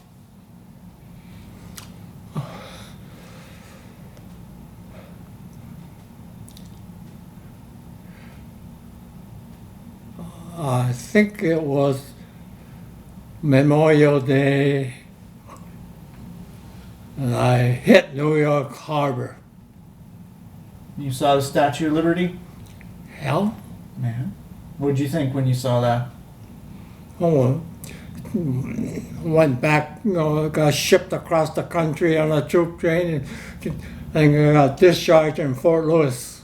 I think it was Memorial Day, and I hit New York Harbor. You saw the Statue of Liberty? Hell, Man. What did you think when you saw that? oh, went back, got shipped across the country on a troop train, and got discharged in Fort Lewis.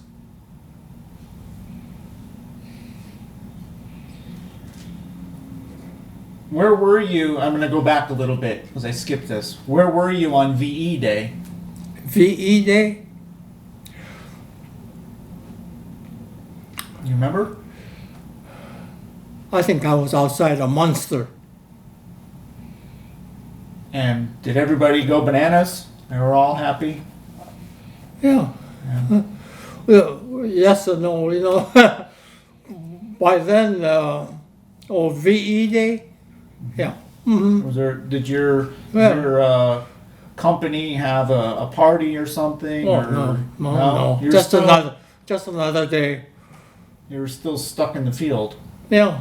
Where were you? I'm going to go back a little bit because I skipped this. Where were you on VE Day? VE Day? You remember? I think I was outside of Munster. And did everybody go bananas? They were all happy? Yeah. Yeah. Well, yes and no, By then, VE Day? Yeah. Mm-hmm. Did your company have a party or something? Oh, no. You were Just another day. You were still stuck in the field. Yeah.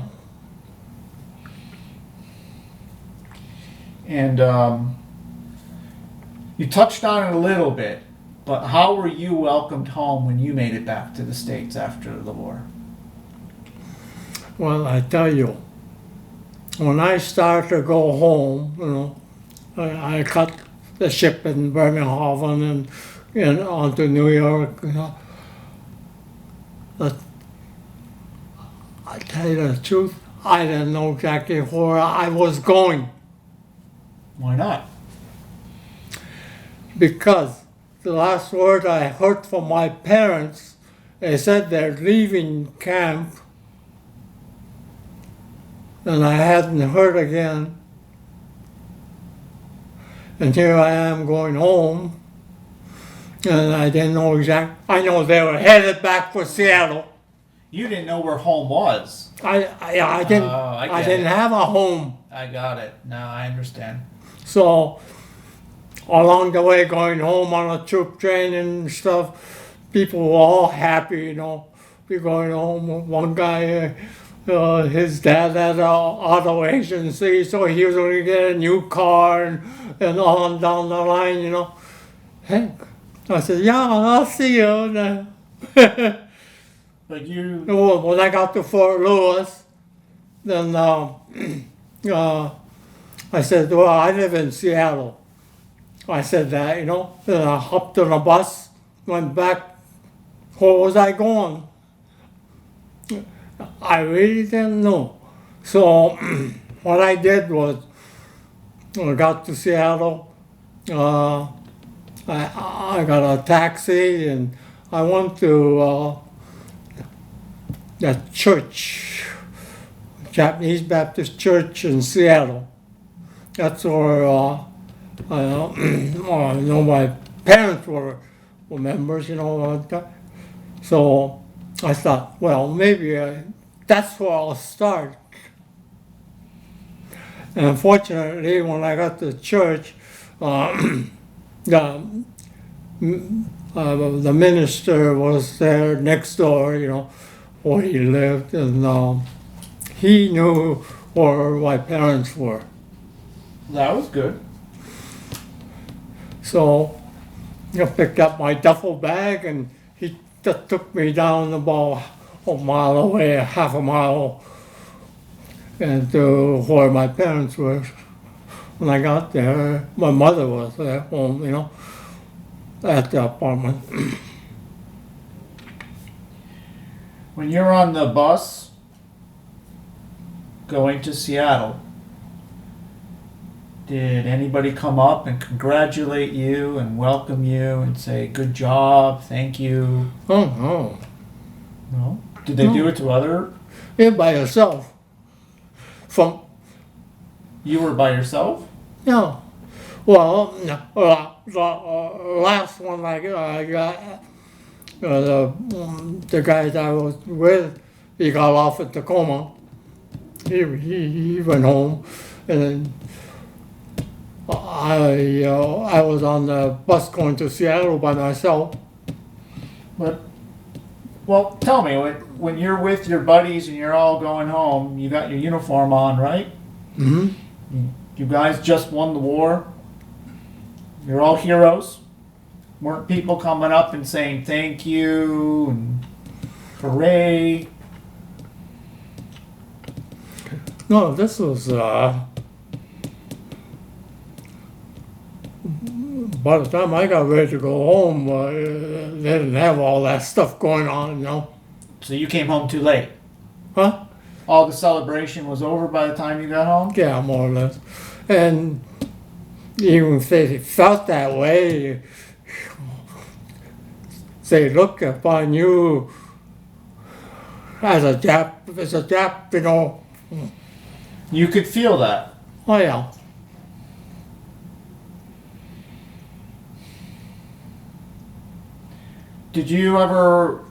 And you touched on it a little bit, but how were you welcomed home when you made it back to the States after the war? Well, I tell you, when I started to go home, I cut the ship in Bremerhaven and onto New York, But I tell you the truth, I didn't know exactly where I was going. Why not? Because the last word I heard from my parents, they said they're leaving camp, and I hadn't heard again. And here I am going home, and I didn't know I know they were headed back for Seattle. You didn't know where home was. I didn't. I didn't have a home. I got it. Now I understand. So along the way, going home on a troop train and stuff, people were all happy, Be going home. One guy, his dad had an auto agency, so he was going to get a new car and on down the line, Heck, I said, yeah, I'll see you. But you... When I got to Fort Lewis, then I said, well, I live in Seattle. I said that, Then I hopped on a bus, went back. Where was I going? I really didn't know. So what I did was, when I got to Seattle, I got a taxi and I went to that church, Japanese Baptist Church in Seattle. That's where I know my parents were members, So I thought, well, maybe that's where I'll start. And unfortunately, when I got to church, the minister was there next door, where he lived, and he knew where my parents were. That was good. So I picked up my duffel bag, and he just took me down about a mile away, half a mile, and to where my parents were. When I got there, my mother was at home, at the apartment. When you're on the bus going to Seattle, did anybody come up and congratulate you and welcome you and say, good job, thank you? Oh, no. No? Did they do it to other? You're by yourself. You were by yourself? No. Well, the last one I got, the guys I was with, he got off at Tacoma. He went home, and then I was on the bus going to Seattle by myself. Well, tell me, when you're with your buddies and you're all going home, you got your uniform on, right? Mm-hmm. You guys just won the war. You're all heroes. Weren't people coming up and saying thank you and hooray? No, this was by the time I got ready to go home, they didn't have all that stuff going on, So you came home too late. Huh? All the celebration was over by the time you got home? Yeah, more or less. And even if they felt that way, they look upon you as a Jap, You could feel that. Oh yeah. Did you ever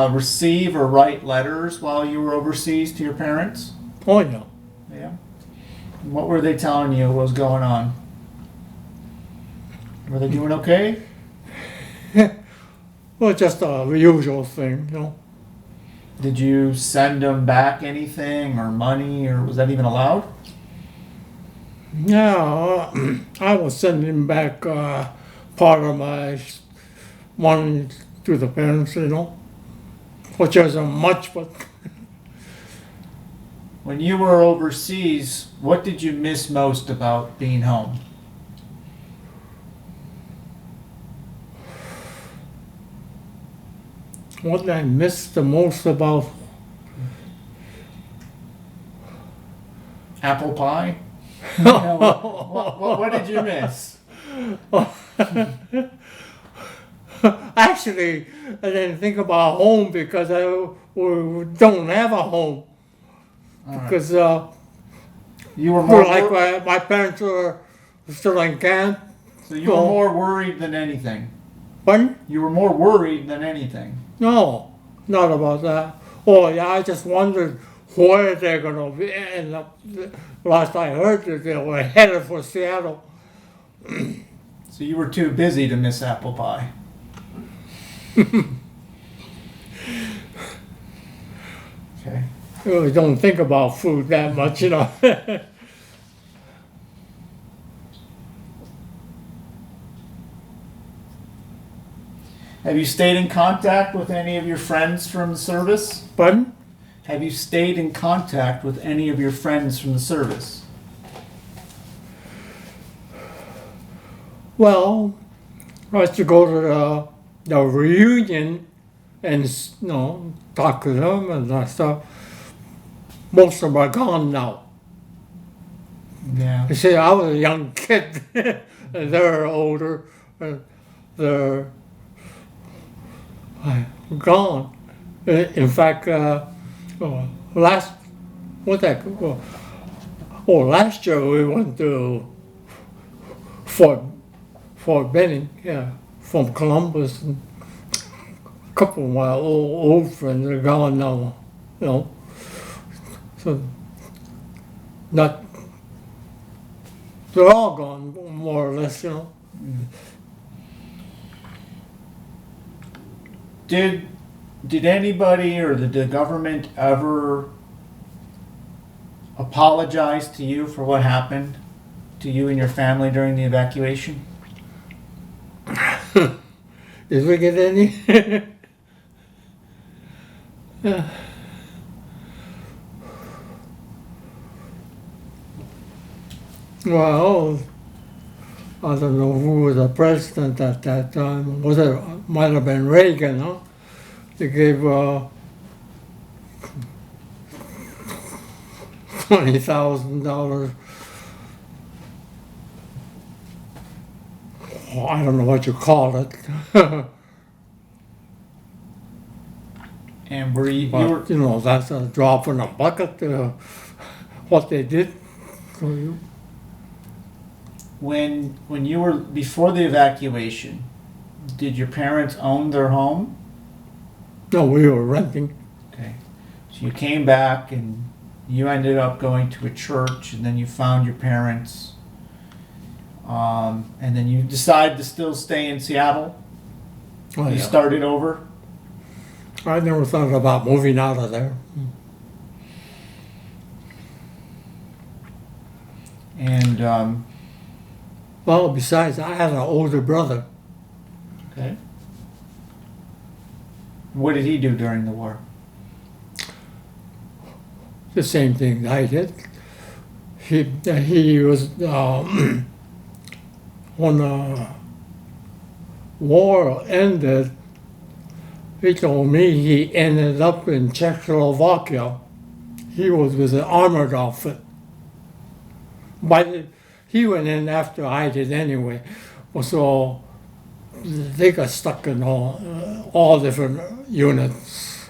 receive or write letters while you were overseas to your parents? Oh yeah. Yeah. What were they telling you was going on? Were they doing okay? Well, just a usual thing, Did you send them back anything or money, or was that even allowed? Yeah, I was sending back part of my money to the parents, which isn't much, but When you were overseas, what did you miss most about being home? what I missed the most about Apple pie? What did you miss? Actually, I didn't think about home because I don't have a home. All right. Because You were more my parents were still in camp. so you were more worried than anything. Pardon? You were more worried than anything. No, not about that. Oh yeah, I just wondered where they're going to be. And last I heard that they were headed for Seattle. So you were too busy to miss apple pie. Okay. Really don't think about food that much, Have you stayed in contact with any of your friends from the service? Pardon? Have you stayed in contact with any of your friends from the service? Well, I used to go to the reunion and talk to them and that stuff. Most of them are gone now. Yeah. You see, I was a young kid and they're older. they're gone. In fact, last last year we went to Fort Benning, yeah, from Columbus, and a couple of my old friends are gone now, you know. So not they're all gone more or less, you know. Did anybody or did the government ever apologize to you for what happened to you and your family during the evacuation? Did we get any? Yeah. Well, I don't know who was the president at that time. Might have been Reagan, huh? They gave $20,000. Oh, I don't know what you call it. And were you, But, you know, that's a drop in a bucket, what they did to you. when you were before the evacuation, did your parents own their home? No, we were renting. Okay. So you came back and you ended up going to a church and then you found your parents. And then you decided to still stay in Seattle. Oh, You yeah. started over. I never thought about moving out of there. And Well, besides, I had an older brother. okay. What did he do during the war? The same thing I did. He was when the war ended. He told me he ended up in Czechoslovakia. He was with an armored outfit. But he went in after I did anyway. So they got stuck in all different units.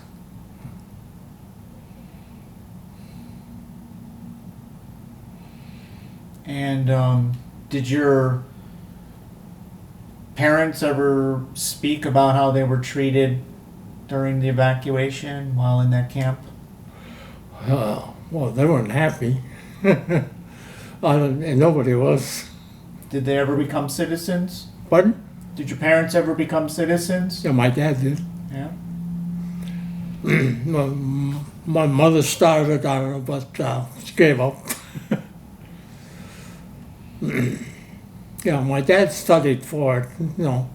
And did your parents ever speak about how they were treated during the evacuation while in that camp? Well, they weren't happy. And nobody was. Did they ever become citizens? Pardon? Did your parents ever become citizens? Yeah, my dad did. Yeah. My mother started on it, but she gave up. Yeah, my dad studied for it, you know.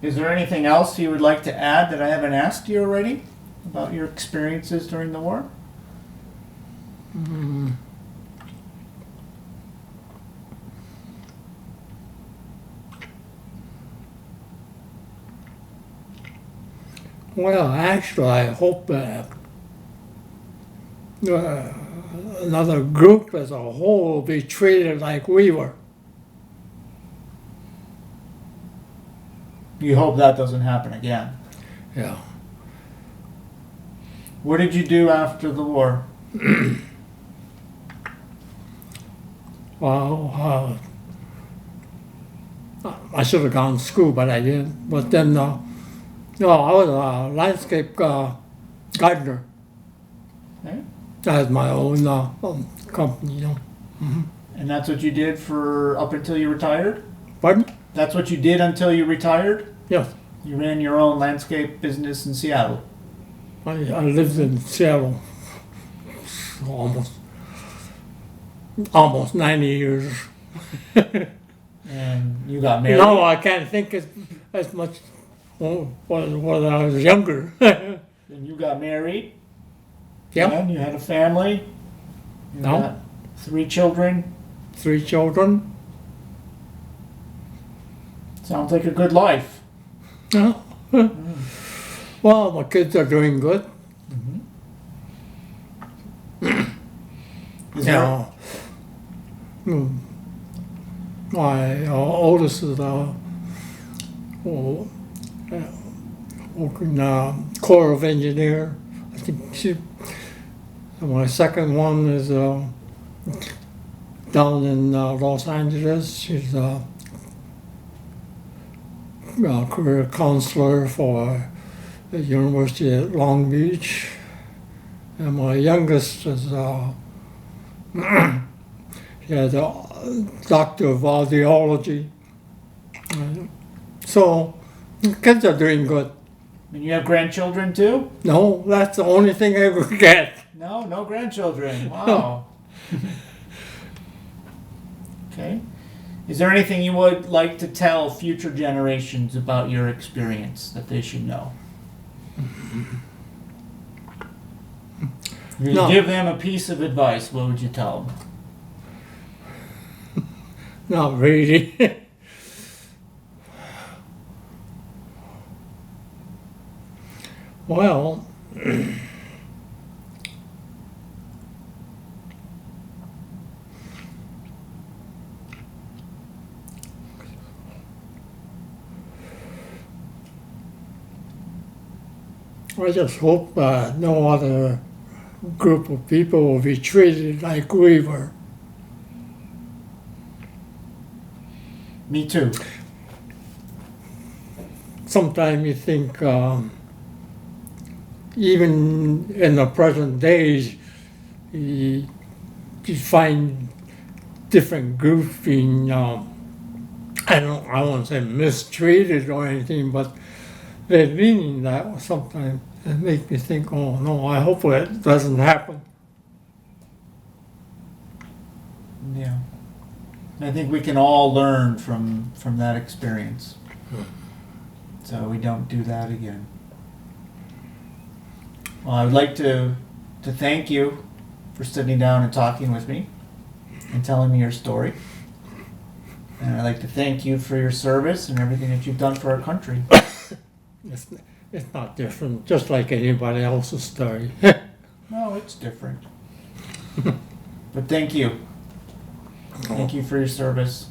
Is there anything else you would like to add that I haven't asked you already about your experiences during the war? Well, actually, I hope another group as a whole will be treated like we were. You hope that doesn't happen again. Yeah. What did you do after the war? Well, I should have gone to school, but I didn't. But then, no, I was a landscape gardener. Okay. I had my own company, you know. And that's what you did for up until you retired? Pardon? That's what you did until you retired? Yes. You ran your own landscape business in Seattle. I lived in Seattle almost 90 years. And you got married? No, I can't think as much when I was younger. And you got married? Yep. And you had a family? You No. got 3 children? 3 children. Sounds like a good life. No. Well, my kids are doing good. Is there, Yeah. My oldest is working Corps of Engineer. I think she. And my second one is down in Los Angeles. She's a career counselor for the University at Long Beach. And my youngest is she has a doctor of audiology. So the kids are doing good. And you have grandchildren too? No, that's the only thing I ever get. No, no grandchildren. Wow. Okay. Is there anything you would like to tell future generations about your experience that they should know? If you No. give them a piece of advice, what would you tell them? Not really. Well, I just hope no other group of people will be treated like we were. Me too. Sometimes you think, even in the present days, you find different groups being, I won't say mistreated or anything, but they're meaning that sometimes. It makes me think, oh no, I hope it doesn't happen. Yeah. I think we can all learn from that experience. So we don't do that again. Well, I would like to thank you for sitting down and talking with me and telling me your story. And I'd like to thank you for your service and everything that you've done for our country. It's not different, just like anybody else's story. No, it's different. But thank you. Thank you for your service.